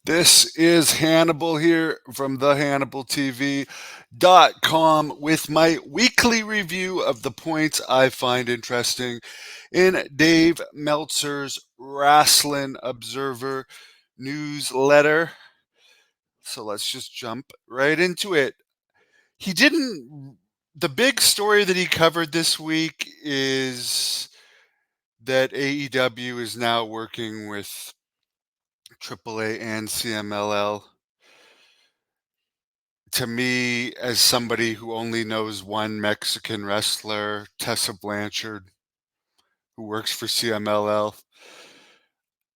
This is Hannibal here from the HannibalTV.com with my weekly review of the points I find interesting in Dave Meltzer's Wrestling Observer newsletter. So let's just jump right into it. He didn't, the big story that he covered this week is that AEW is now working with AAA and CMLL. To me, as somebody who only knows one Mexican wrestler, Tessa Blanchard, who works for CMLL,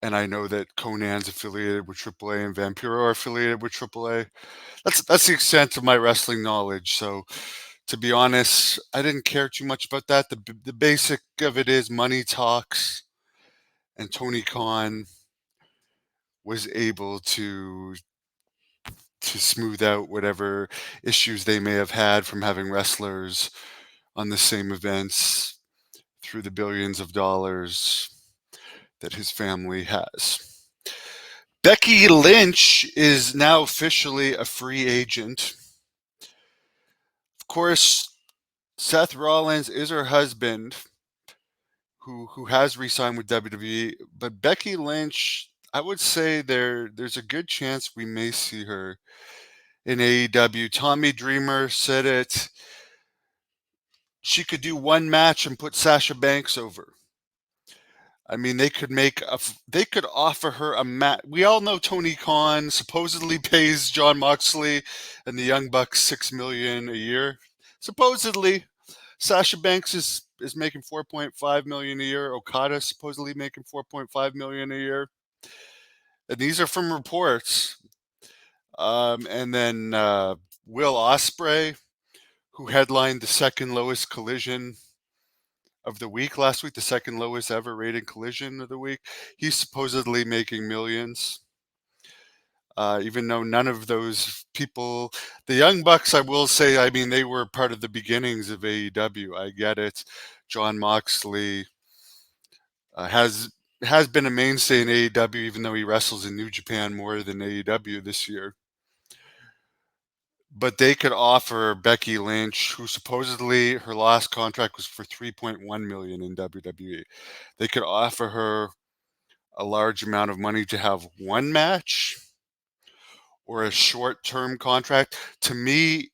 and I know that Conan's affiliated with AAA and Vampiro are affiliated with AAA. That's the extent of my wrestling knowledge. So, to be honest, I didn't care too much about that. The basic of it is money talks, and Tony Khan was able to smooth out whatever issues they may have had from having wrestlers on the same events through the billions of dollars that his family has. Becky Lynch is now officially a free agent. Of course, Seth Rollins is her husband, who has re-signed with WWE, but Becky Lynch, I would say there's a good chance we may see her in AEW. Tommy Dreamer said it. She could do one match and put Sasha Banks over. I mean, they could offer her a match. We all know Tony Khan supposedly pays John Moxley and the Young Bucks $6 million a year. Supposedly, Sasha Banks is making $4.5 million a year. Okada supposedly making $4.5 million a year, and these are from reports. And then Will Ospreay, who headlined the second lowest collision of the week last week, the second lowest ever rated collision of the week. He's supposedly making millions. Even though none of those people, the Young Bucks, I will say, I mean, they were part of the beginnings of AEW. I get it. John Moxley has been a mainstay in AEW, even though he wrestles in New Japan more than AEW this year. But they could offer Becky Lynch, who supposedly her last contract was for $3.1 million in WWE. They could offer her a large amount of money to have one match or a short-term contract. To me,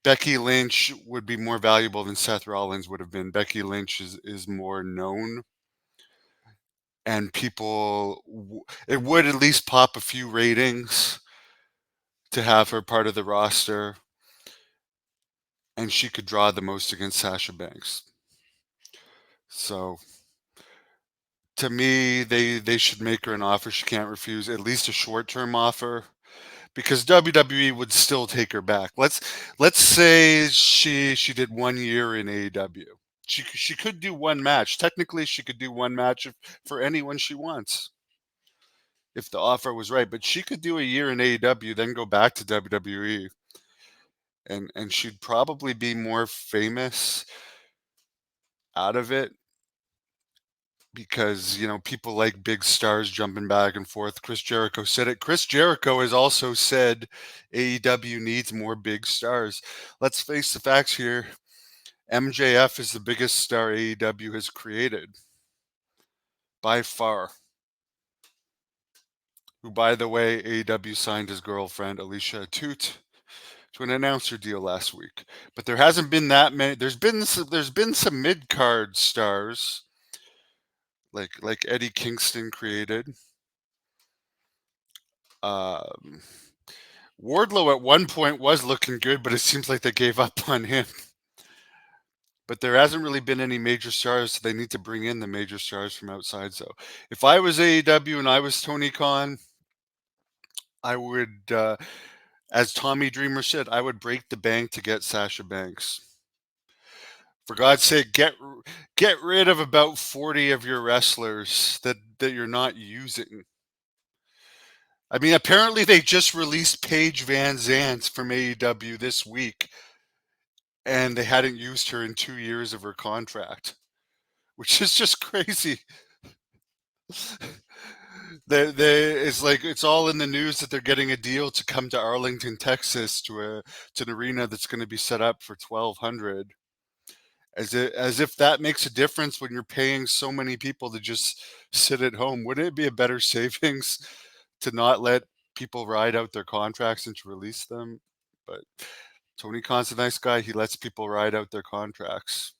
Becky Lynch would be more valuable than Seth Rollins would have been. Becky Lynch is more known, and it would at least pop a few ratings to have her part of the roster, and she could draw the most against Sasha Banks. So to me, they should make her an offer she can't refuse, at least a short-term offer, because WWE would still take her back. Let's say she did 1 year in AEW. She could do one match. Technically, she could do one match for anyone she wants if the offer was right. But she could do a year in AEW, then go back to WWE, and she'd probably be more famous out of it because people like big stars jumping back and forth. Chris Jericho said it. Chris Jericho has also said AEW needs more big stars. Let's face the facts here. MJF is the biggest star AEW has created by far. Who, by the way, AEW signed his girlfriend Alicia Atout to an announcer deal last week. But there hasn't been that many. There's been some mid card stars like Eddie Kingston created. Um, Wardlow at one point was looking good, but it seems like they gave up on him. But there hasn't really been any major stars, so they need to bring in the major stars from outside. So if I was AEW and I was Tony Khan, I would, as Tommy Dreamer said, I would break the bank to get Sasha Banks. For God's sake, get rid of about 40 of your wrestlers that you're not using. I mean, apparently they just released Paige Van Zant from AEW this week, and they hadn't used her in 2 years of her contract, which is just crazy. It's like it's all in the news that they're getting a deal to come to Arlington, Texas, to an arena that's going to be set up for 1,200. As if that makes a difference when you're paying so many people to just sit at home. Wouldn't it be a better savings to not let people ride out their contracts and to release them? But Tony Khan's a nice guy. He lets people ride out their contracts.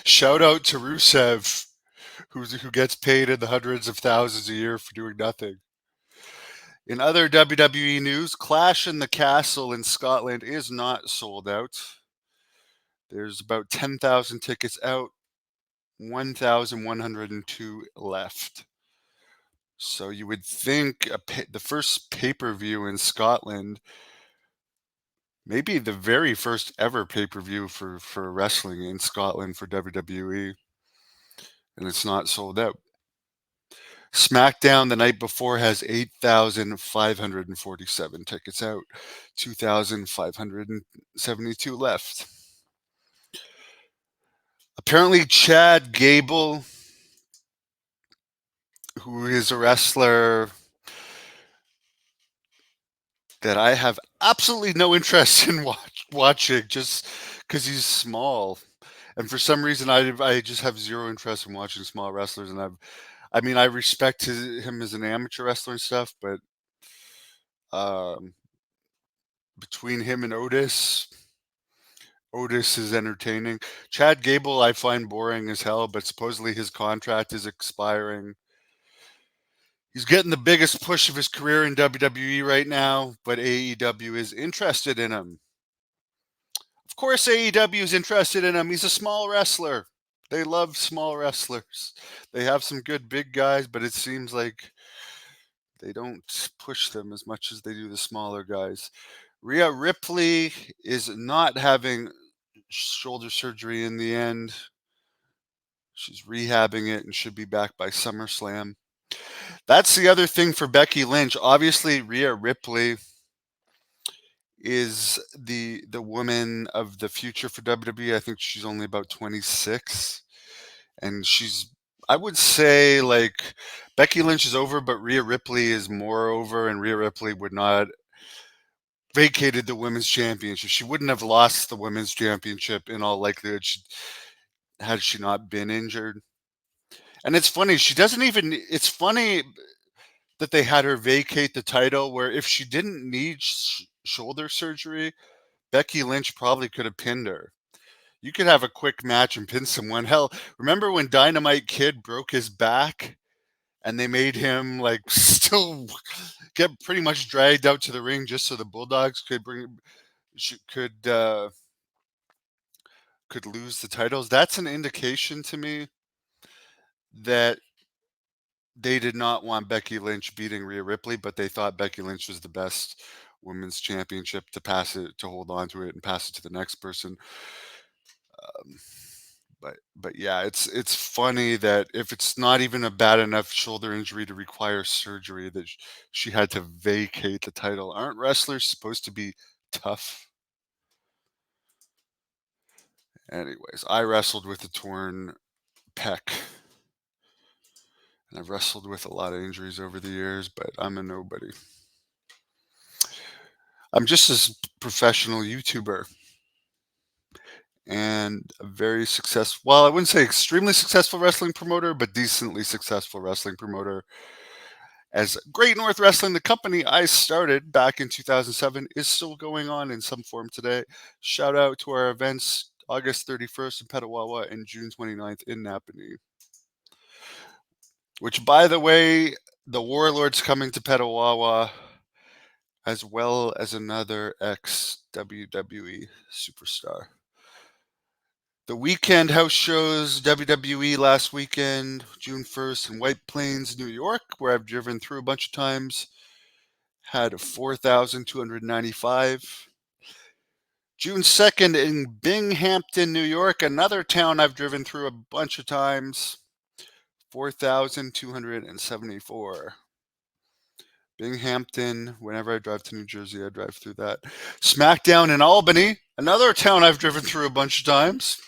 Shout out to Rusev, who gets paid in the hundreds of thousands a year for doing nothing. In other WWE news, Clash in the Castle in Scotland is not sold out. There's about 10,000 tickets out, 1,102 left. So you would think the first pay-per-view in Scotland, maybe the very first ever pay-per-view for wrestling in Scotland for WWE, and it's not sold out. SmackDown the night before has 8,547 tickets out, 2,572 left. Apparently, Chad Gable, who is a wrestler that I have absolutely no interest in watching just because he's small. And for some reason, I just have zero interest in watching small wrestlers. And I mean, I respect him as an amateur wrestler and stuff, but um, between him and Otis is entertaining. Chad Gable, I find boring as hell, but supposedly his contract is expiring. He's getting the biggest push of his career in WWE right now, but AEW is interested in him. Of course, AEW is interested in him. He's a small wrestler. They love small wrestlers. They have some good big guys, but it seems like they don't push them as much as they do the smaller guys. Rhea Ripley is not having shoulder surgery in the end. She's rehabbing it and should be back by SummerSlam. That's the other thing for Becky Lynch. Obviously, Rhea Ripley is the woman of the future for WWE. I think she's only about 26, and I would say, like, Becky Lynch is over, but Rhea Ripley is more over, and Rhea Ripley would not vacated the women's championship. She wouldn't have lost the women's championship in all likelihood had she not been injured. And it's funny, it's funny that they had her vacate the title, where if she didn't need shoulder surgery, Becky Lynch probably could have pinned her. You could have a quick match and pin someone. Hell, remember when Dynamite Kid broke his back and they made him like still get pretty much dragged out to the ring just so the Bulldogs could lose the titles? That's an indication to me that they did not want Becky Lynch beating Rhea Ripley, but they thought Becky Lynch was the best women's championship to hold on to it and pass it to the next person. Um, but yeah, it's funny that if it's not even a bad enough shoulder injury to require surgery, that she had to vacate the title. Aren't wrestlers supposed to be tough? Anyways, I wrestled with a torn pec. And I've wrestled with a lot of injuries over the years, but I'm a nobody. I'm just a professional YouTuber and a very successful, well, I wouldn't say extremely successful wrestling promoter, but decently successful wrestling promoter. As Great North Wrestling, the company I started back in 2007, is still going on in some form today. Shout out to our events August 31st in Petawawa and June 29th in Napanee. Which, by the way, the Warlord's coming to Petawawa, as well as another ex-WWE superstar. The weekend house shows WWE last weekend, June 1st in White Plains, New York, where I've driven through a bunch of times, had 4,295. June 2nd in Binghamton, New York, another town I've driven through a bunch of times, 4,274. Binghamton, whenever I drive to New Jersey, I drive through that. SmackDown in Albany, another town I've driven through a bunch of times.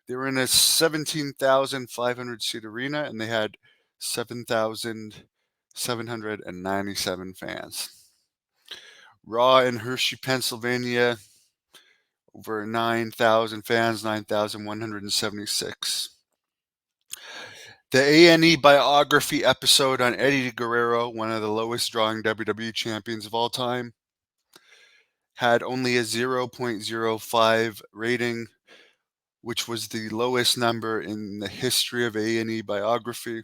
They were in a 17,500 seat arena, and they had 7,797 fans. Raw in Hershey, Pennsylvania, over 9,000 fans, 9,176. The A&E biography episode on Eddie Guerrero, one of the lowest drawing WWE champions of all time, had only a 0.05 rating, which was the lowest number in the history of A&E biography.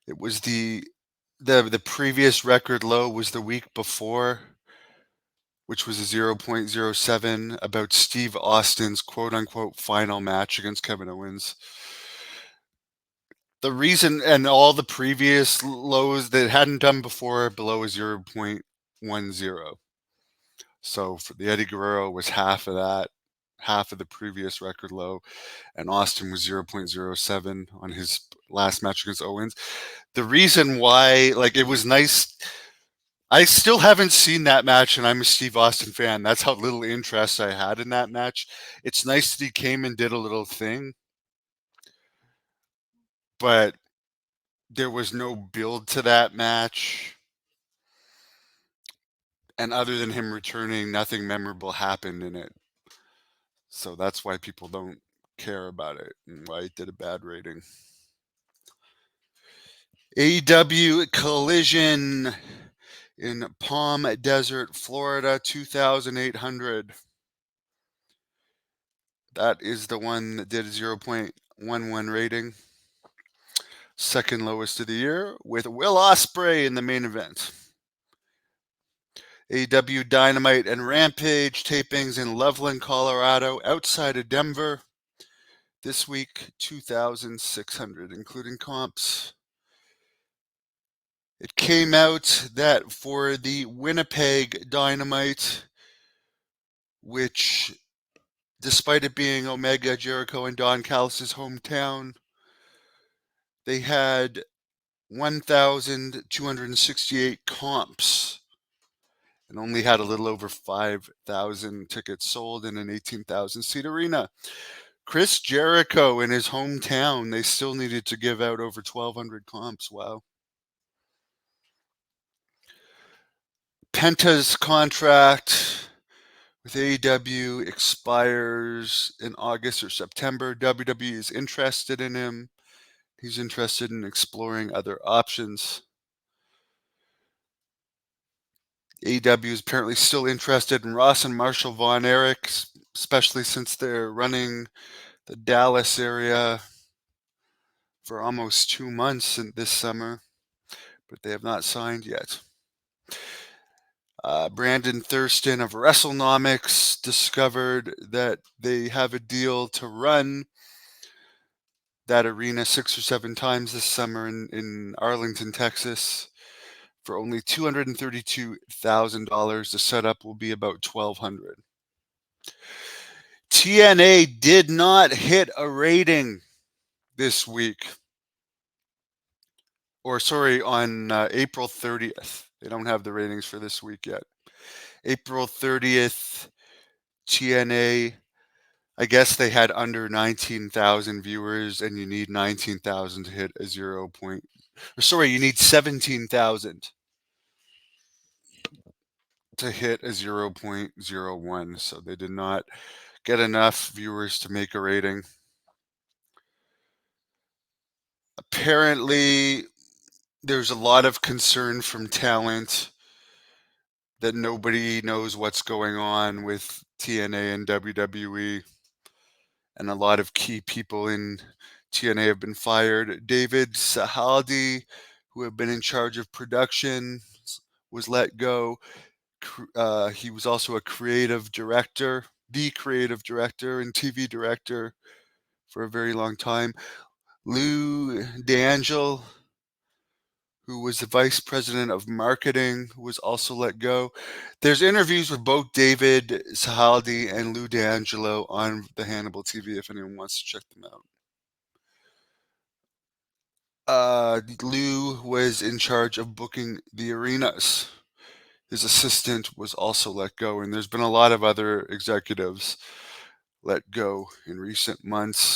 It was the previous record low was the week before, which was a 0.07 about Steve Austin's quote-unquote final match against Kevin Owens. The reason, and all the previous lows that hadn't done before, below a 0.10. So for the Eddie Guerrero was half of that, half of the previous record low, and Austin was 0.07 on his last match against Owens. The reason why, like, it was nice, I still haven't seen that match, and I'm a Steve Austin fan. That's how little interest I had in that match. It's nice that he came and did a little thing, but there was no build to that match. And other than him returning, nothing memorable happened in it. So that's why people don't care about it and why it did a bad rating. AEW Collision in Palm Desert, Florida, 2,800. That is the one that did a 0.11 rating. Second lowest of the year, with Will Ospreay in the main event. AEW Dynamite and Rampage tapings in Loveland, Colorado, outside of Denver. This week, 2,600, including comps. It came out that for the Winnipeg Dynamite, which, despite it being Omega, Jericho, and Don Callis' hometown, they had 1,268 comps and only had a little over 5,000 tickets sold in an 18,000 seat arena. Chris Jericho in his hometown, they still needed to give out over 1,200 comps. Wow. Penta's contract with AEW expires in August or September. WWE is interested in him. He's interested in exploring other options. AEW is apparently still interested in Ross and Marshall Von Erich, especially since they're running the Dallas area for almost 2 months this summer, but they have not signed yet. Brandon Thurston of WrestleNomics discovered that they have a deal to run that arena 6 or 7 times this summer in Arlington, Texas, for only $232,000. The setup will be about $1,200. TNA did not hit a rating this week. On April 30th. They don't have the ratings for this week yet. April 30th, TNA, I guess they had under 19,000 viewers, and you need 19,000 to hit a you need 17,000 to hit a 0.01. So they did not get enough viewers to make a rating. Apparently, there's a lot of concern from talent that nobody knows what's going on with TNA and WWE, and a lot of key people in TNA have been fired. David Sahaldi, who had been in charge of production, was let go. He was also the creative director and TV director for a very long time. Lou D'Angelo, who was the vice president of marketing, was also let go. There's interviews with both David Sahaldi and Lou D'Angelo on the Hannibal TV if anyone wants to check them out. Lou was in charge of booking the arenas. His assistant was also let go, and there's been a lot of other executives let go in recent months.